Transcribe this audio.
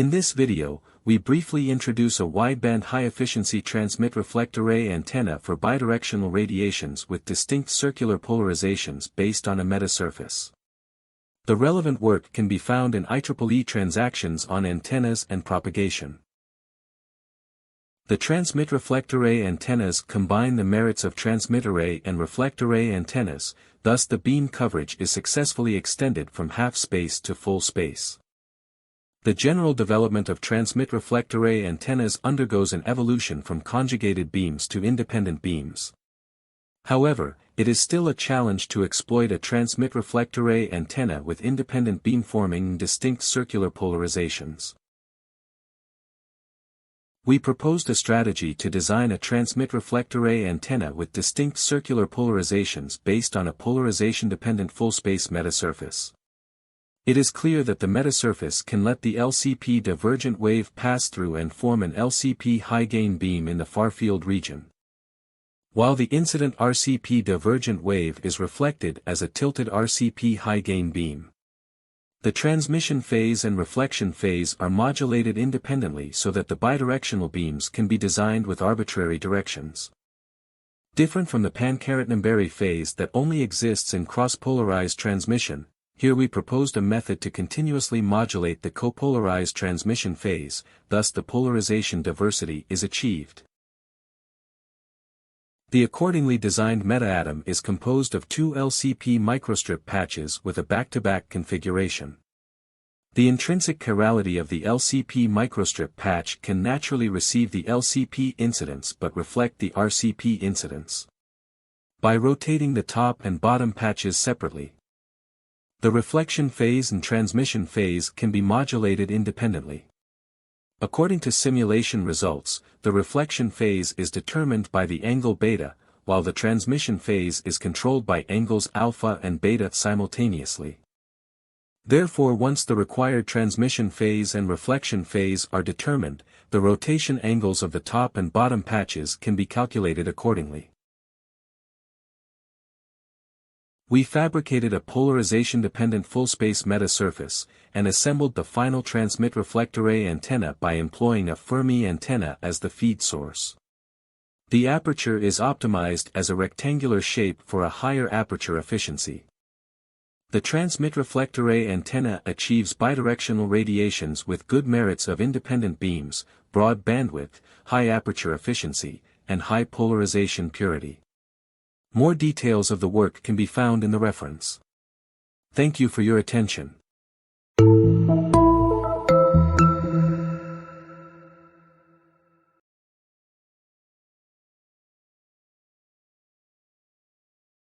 In this video, we briefly introduce a wideband high-efficiency transmit-reflect array antenna for bidirectional radiations with distinct circular polarizations based on a metasurface. The relevant work can be found in IEEE Transactions on Antennas and Propagation. The transmit-reflect array antennas combine the merits of transmit array and reflect array antennas, thus the beam coverage is successfully extended from half space to full space. The general development of transmit-reflect array antennas undergoes an evolution from conjugated beams to independent beams. However, it is still a challenge to exploit a transmit-reflect array antenna with independent beamforming and distinct circular polarizations. We proposed a strategy to design a transmit-reflect array antenna with distinct circular polarizations based on a polarization-dependent full-space metasurface. It is clear that the metasurface can let the LCP divergent wave pass through and form an LCP high-gain beam in the far-field region, while the incident RCP divergent wave is reflected as a tilted RCP high-gain beam. The transmission phase and reflection phase are modulated independently so that the bidirectional beams can be designed with arbitrary directions. Different from the Pankaratanambari phase that only exists in cross-polarized transmission, here we proposed a method to continuously modulate the copolarized transmission phase, thus the polarization diversity is achieved. The accordingly designed metaatom is composed of two LCP microstrip patches with a back-to-back configuration. The intrinsic chirality of the LCP microstrip patch can naturally receive the LCP incidence but reflect the RCP incidence by rotating the top and bottom patches separately. The reflection phase and transmission phase can be modulated independently. According to simulation results, the reflection phase is determined by the angle beta, while the transmission phase is controlled by angles alpha and beta simultaneously. Therefore, once the required transmission phase and reflection phase are determined, the rotation angles of the top and bottom patches can be calculated accordingly. We fabricated a polarization-dependent full-space metasurface, and assembled the final transmit-reflect array antenna by employing a Fermi antenna as the feed source. The aperture is optimized as a rectangular shape for a higher aperture efficiency. The transmit-reflect array antenna achieves bidirectional radiations with good merits of independent beams, broad bandwidth, high aperture efficiency, and high polarization purity. More details of the work can be found in the reference. Thank you for your attention.